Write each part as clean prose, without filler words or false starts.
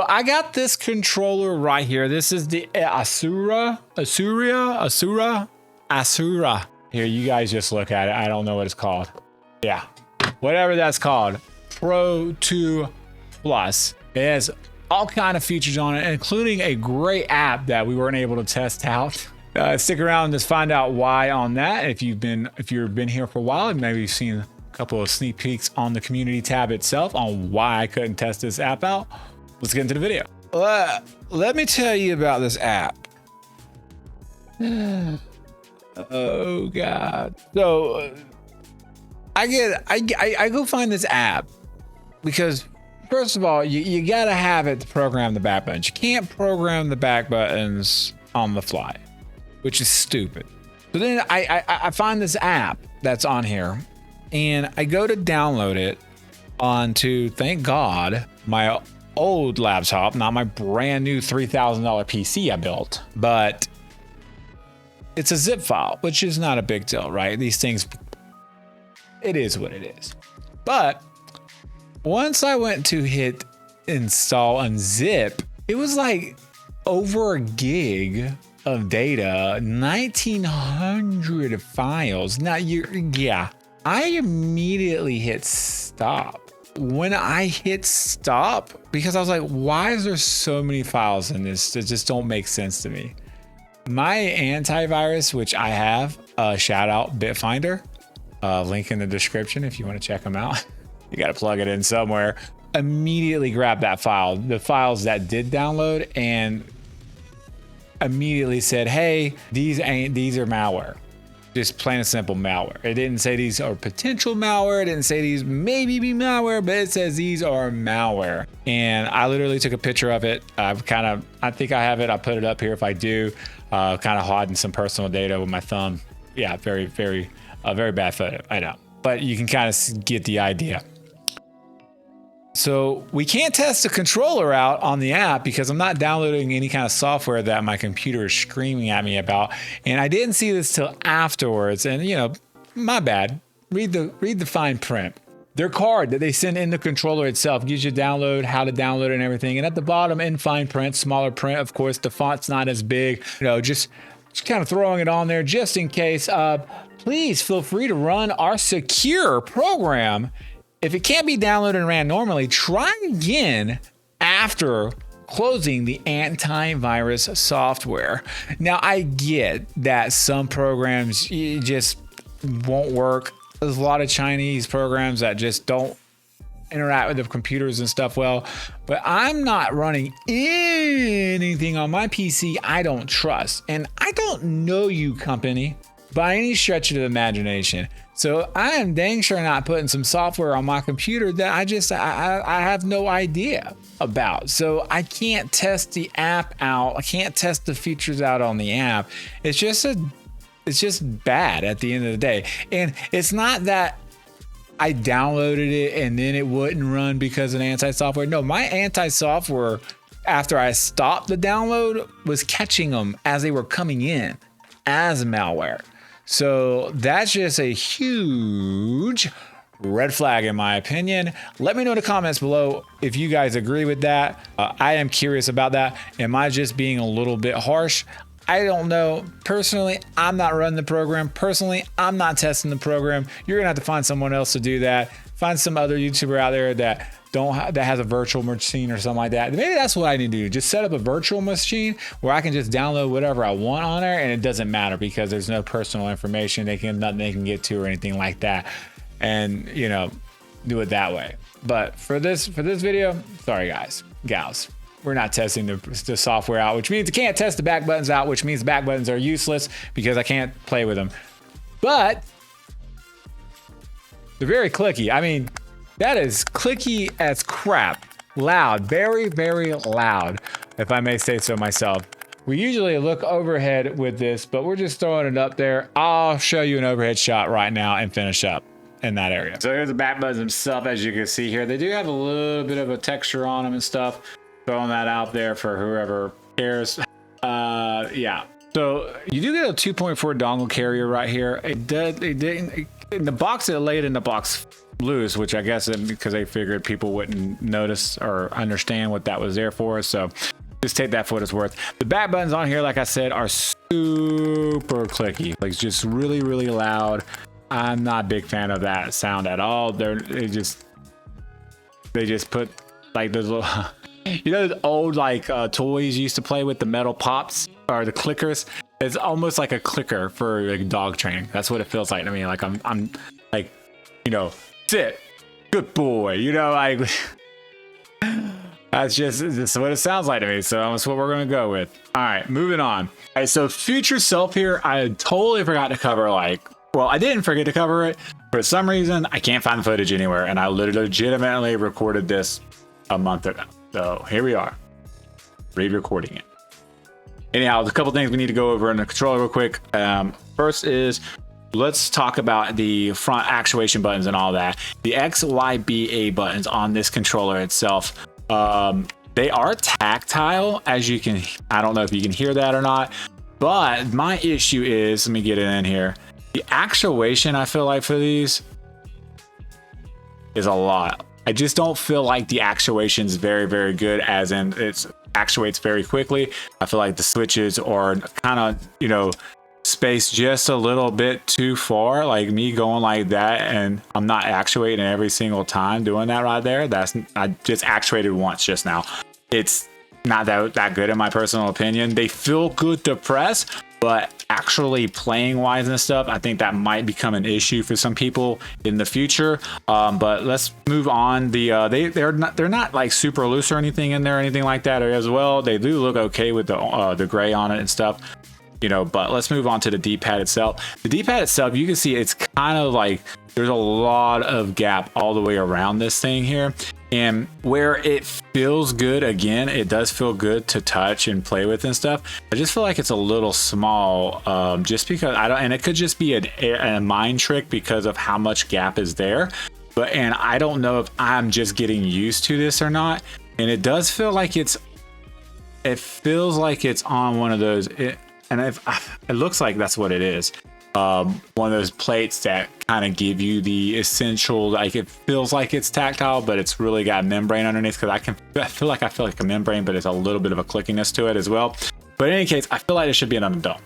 I got this controller right here. This is the Asura. Here, you guys just look at it. I don't know what it's called. Yeah, whatever that's called. Pro 2 Plus. It has all kind of features on it, including a great app that we weren't able to test out. Stick around and just find out why on that. If you've been here for a while, and maybe you've seen a couple of sneak peeks on the community tab itself on why I couldn't test this app out. Let's get into the video. Let me tell you about this app. Oh God. So I go find this app because first of all, you gotta have it to program the back buttons. You can't program the back buttons on the fly, which is stupid. So then I find this app that's on here and I go to download it onto, thank God, my old laptop, not my brand new $3,000 PC I built, but it's a zip file, which is not a big deal, right? These things, it is what it is. But once I went to hit install unzip, it was like over a gig of data, 1900 files. Now I immediately hit stop. When I hit stop, because I was like, why is there so many files in this that just don't make sense to me? My antivirus, which I have, shout out Bitfinder, link in the description if you want to check them out. You got to plug it in somewhere. Immediately grab that file, the files that did download, and immediately said, hey, these are malware. Just plain and simple malware. It didn't say these are potential malware. It didn't say these maybe be malware, but it says these are malware. And I literally took a picture of it. I think I have it. I'll put it up here if I do. Kind of hiding some personal data with my thumb. Yeah, very bad photo. I know, but you can kind of get the idea. So we can't test the controller out on the app because I'm not downloading any kind of software that my computer is screaming at me about. And I didn't see this till afterwards. And my bad. Read the fine print. Their card that they send in the controller itself gives you download, how to download it and everything. And at the bottom in fine print, smaller print, of course, the font's not as big, just kind of throwing it on there just in case. Please feel free to run our secure program. If it can't be downloaded and ran normally, try again after closing the antivirus software. Now, I get that some programs just won't work. There's a lot of Chinese programs that just don't interact with the computers and stuff well, but I'm not running anything on my PC I don't trust. And I don't know you, company, by any stretch of the imagination. So I am dang sure not putting some software on my computer that I have no idea about. So I can't test the app out. I can't test the features out on the app. It's just bad at the end of the day. And it's not that I downloaded it and then it wouldn't run because of anti-software. No, my anti-software, after I stopped the download, was catching them as they were coming in as malware. So that's just a huge red flag in my opinion. Let me know in the comments below if you guys agree with that. I am curious about that. Am I just being a little bit harsh? I don't know. Personally, I'm not running the program. Personally, I'm not testing the program. You're gonna have to find someone else to do that. Find some other YouTuber out there that has a virtual machine or something like that. Maybe that's what I need to do. Just set up a virtual machine where I can just download whatever I want on there, and it doesn't matter because there's no personal information nothing they can get to or anything like that. And do it that way. But for this video, sorry guys, gals, we're not testing the software out, which means I can't test the back buttons out, which means the back buttons are useless because I can't play with them. But they're very clicky. I mean, that is clicky as crap. Loud, very, very loud, if I may say so myself. We usually look overhead with this, but we're just throwing it up there. I'll show you an overhead shot right now and finish up in that area. So here's the back buttons themselves, as you can see here. They do have a little bit of a texture on them and stuff. Throwing that out there for whoever cares. Yeah. So you do get a 2.4 dongle carrier right here. In the box, it laid in the box loose, which I guess because they figured people wouldn't notice or understand what that was there for. So just take that for what it's worth. The back buttons on here, like I said, are super clicky, like just really, really loud. I'm not a big fan of that sound at all. They just put like those little, you know, the old like toys you used to play with, the metal pops or the clickers. It's almost like a clicker for like dog training. That's what it feels like to me. Like I'm like, you know, sit, good boy. You know, like that's just what it sounds like to me. So that's what we're gonna go with. All right, moving on. All right, so future self here, I totally forgot to cover. Like, well, I didn't forget to cover it. For some reason, I can't find footage anywhere, and I legitimately recorded this a month ago. So here we are, re-recording it. Anyhow, there's a couple things we need to go over in the controller real quick. First is, let's talk about the front actuation buttons and all that. The X, Y, B, A buttons on this controller itself, they are tactile, as you can, I don't know if you can hear that or not, but my issue is, let me get it in here. The actuation, I feel like for these is a lot. I just don't feel like the actuation is very, very good, as in it's actuates very quickly. I feel like the switches are kind of, you know, spaced just a little bit too far, like me going like that, and I'm not actuating every single time doing that right there. I just actuated once just now. It's not that good in my personal opinion. They feel good to press, but actually playing wise and stuff, I think that might become an issue for some people in the future. But let's move on. They're not like super loose or anything in there or anything like that as well. They do look okay with the gray on it and stuff, you know. But let's move on to the D-pad itself. The D-pad itself, you can see it's kind of like there's a lot of gap all the way around this thing here. And where it feels good, again, it does feel good to touch and play with and stuff. I just feel like it's a little small, just because I don't, and it could just be a mind trick because of how much gap is there. But, and I don't know if I'm just getting used to this or not. And it does feel like it feels like it's on one of those, it looks like that's what it is. One of those plates that kind of give you the essential, like it feels like it's tactile, but it's really got membrane underneath, because I feel like a membrane, but it's a little bit of a clickiness to it as well. But in any case, I feel like it should be on the dome.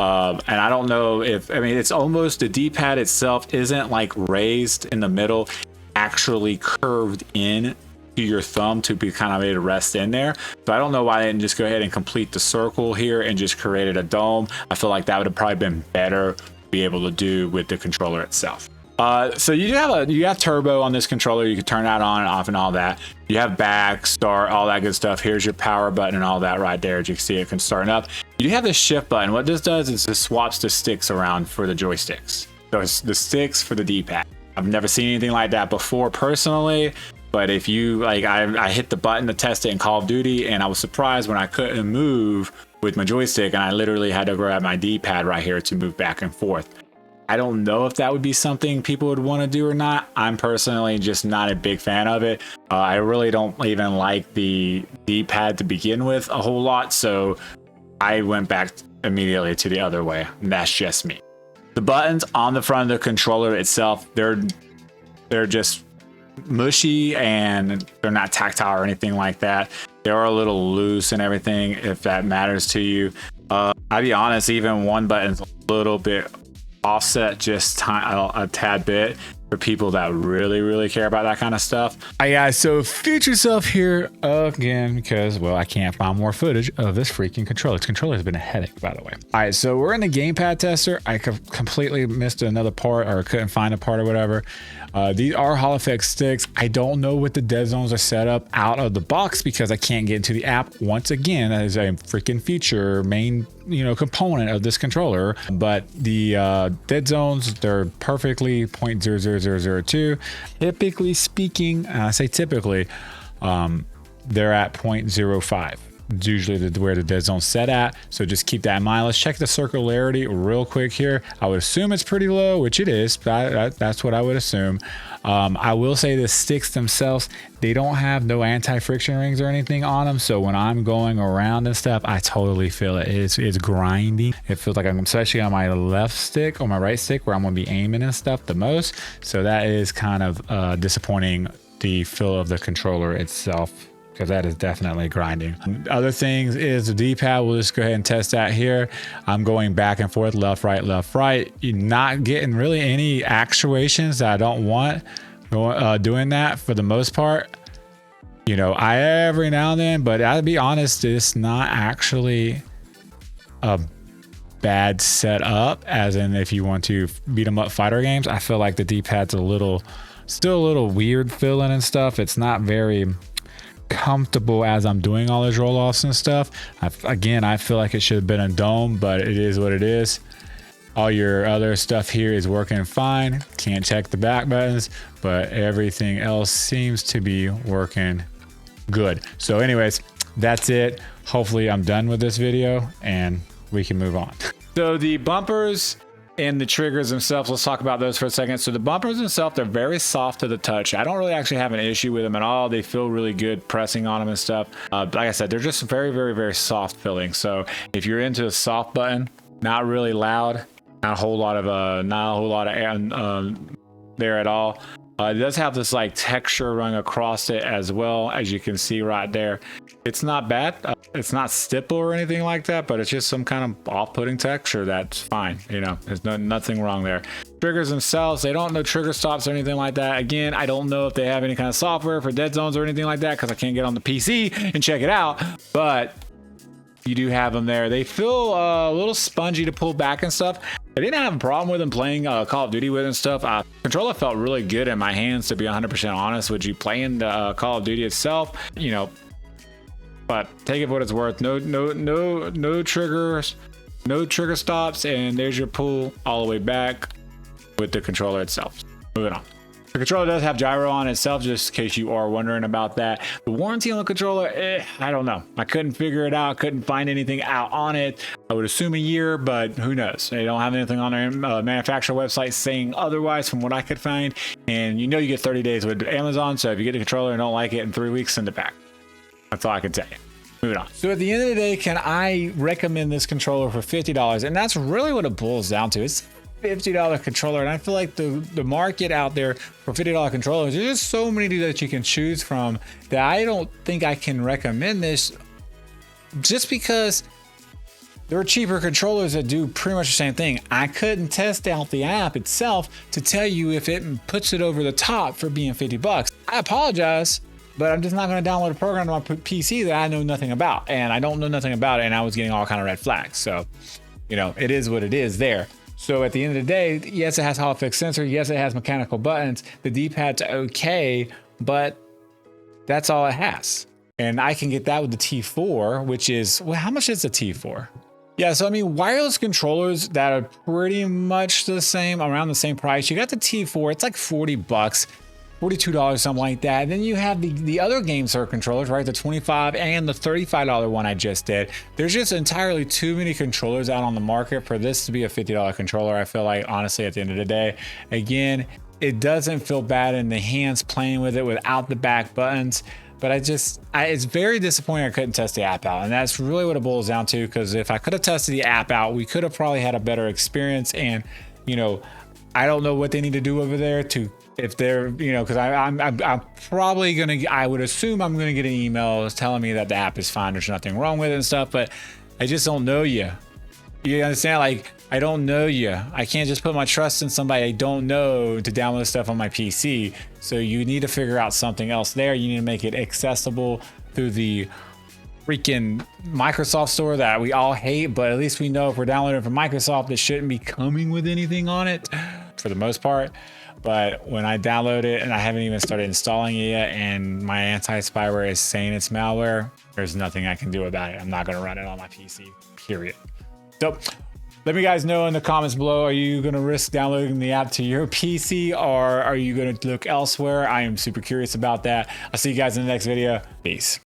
And I don't know if, I mean, it's almost, the D-pad itself isn't like raised in the middle, actually curved in to your thumb to be kind of able to rest in there. So I don't know why they didn't just go ahead and complete the circle here and just created a dome. I feel like that would have probably been better to be able to do with the controller itself. So you have turbo on this controller. You can turn that on and off and all that. You have back, start, all that good stuff. Here's your power button and all that right there. As you can see, it can start up. You have the shift button. What this does is it swaps the sticks around for the joysticks. So it's the sticks for the D-pad. I've never seen anything like that before personally. But if you like, I hit the button to test it in Call of Duty, and I was surprised when I couldn't move with my joystick, and I literally had to grab my D-pad right here to move back and forth. I don't know if that would be something people would want to do or not. I'm personally just not a big fan of it. I really don't even like the D-pad to begin with a whole lot, so I went back immediately to the other way. And that's just me. The buttons on the front of the controller itself, they're just mushy, and they're not tactile or anything like that. They are a little loose and everything, if that matters to you. I'll be honest, even one button's a little bit offset, just a tad bit, for people that really care about that kind of stuff. All right, guys, so future self here again, because, well, I can't find more footage of this freaking controller. This controller has been a headache, by the way. All right, so we're in the gamepad tester. I completely missed another part, or couldn't find a part or whatever. These are Hall Effect sticks. I don't know what the dead zones are set up out of the box, because I can't get into the app. Once again, that is a freaking feature, main component of this controller. But the dead zones, they're perfectly 0.00002. Typically speaking, I say typically, they're at 0.05. usually where the dead zone's set at. So just keep that in mind. Let's check the circularity real quick here. I would assume it's pretty low, which it is. That's what I would assume. I will say the sticks themselves, they don't have no anti-friction rings or anything on them. So when I'm going around and stuff, I totally feel it. It's grinding. It feels like I'm especially on my left stick or my right stick where I'm going to be aiming and stuff the most. So that is kind of disappointing, the feel of the controller itself, because that is definitely grinding. Other things is the D-pad. We'll just go ahead and test that here. I'm going back and forth, left, right, left, right. You're not getting really any actuations that I don't want doing that for the most part. You know, I every now and then, but I'll be honest, it's not actually a bad setup, as in if you want to beat 'em up fighter games. I feel like the D-pad's still a little weird feeling and stuff. It's not very comfortable as I'm doing all those roll-offs and stuff. Again, I feel like it should have been a dome, but it is what it is. All your other stuff here is working fine. Can't check the back buttons, but everything else seems to be working good. So anyways, that's it. Hopefully I'm done with this video and we can move on. So the bumpers and the triggers themselves, let's talk about those for a second. So the bumpers themselves, they're very soft to the touch. I don't really actually have an issue with them at all. They feel really good pressing on them and stuff. Like I said, they're just very, very, very soft feeling. So if you're into a soft button, not really loud, not a whole lot of there at all. It does have this like texture running across it as well, as you can see right there. It's not bad. It's not stipple or anything like that, but it's just some kind of off-putting texture. That's fine. You know, there's nothing wrong there. Triggers themselves, they don't know trigger stops or anything like that. Again, I don't know if they have any kind of software for dead zones or anything like that because I can't get on the PC and check it out, but you do have them there. They feel a little spongy to pull back and stuff. I didn't have a problem with them playing Call of Duty with and stuff. Controller felt really good in my hands, to be 100% honest with you. Playing the Call of Duty itself, you know, but take it for what it's worth. No triggers, no trigger stops, and there's your pull all the way back with the controller itself. Moving on. The controller does have gyro on itself, just in case you are wondering about that. The warranty on the controller, I don't know. I couldn't figure it out. Couldn't find anything out on it. I would assume a year, but who knows? They don't have anything on their manufacturer website saying otherwise from what I could find. And you know you get 30 days with Amazon, so if you get a controller and don't like it in 3 weeks, send it back. That's all I can tell you. Moving on. So at the end of the day, can I recommend this controller for $50? And that's really what it boils down to. It's $50 controller, and I feel like the market out there for $50 controllers, there's just so many that you can choose from that I don't think I can recommend this, just because there are cheaper controllers that do pretty much the same thing. I couldn't test out the app itself to tell you if it puts it over the top for being $50. I apologize, but I'm just not going to download a program on my PC that I know nothing about, and I don't know nothing about it, and I was getting all kind of red flags. So, you know, it is what it is there. So at the end of the day, yes, it has Hall effect sensor. Yes, it has mechanical buttons. The D-pad's okay, but that's all it has. And I can get that with the T4, which is, well, how much is the T4? Yeah, so I mean, wireless controllers that are pretty much the same, around the same price. You got the T4, it's like $40, $42, something like that. And then you have the other GameSir controllers, right? The $25 and the $35 one I just did. There's just entirely too many controllers out on the market for this to be a $50 controller. I feel like, honestly, at the end of the day, again, it doesn't feel bad in the hands playing with it without the back buttons. But it's very disappointing I couldn't test the app out. And that's really what it boils down to, because if I could have tested the app out, we could have probably had a better experience. And, you know, I don't know what they need to do over there to, if they're, you know, because I'm probably going to, I would assume I'm going to get an email telling me that the app is fine, there's nothing wrong with it and stuff, but I just don't know you. You understand? Like, I don't know you. I can't just put my trust in somebody I don't know to download stuff on my PC. So you need to figure out something else there. You need to make it accessible through the freaking Microsoft store that we all hate, but at least we know if we're downloading from Microsoft, it shouldn't be coming with anything on it for the most part. But when I download it, and I haven't even started installing it yet, and my anti-spyware is saying it's malware, there's nothing I can do about it. I'm not going to run it on my PC, period. So let me guys know in the comments below, are you going to risk downloading the app to your PC, or are you going to look elsewhere? I am super curious about that. I'll see you guys in the next video. Peace.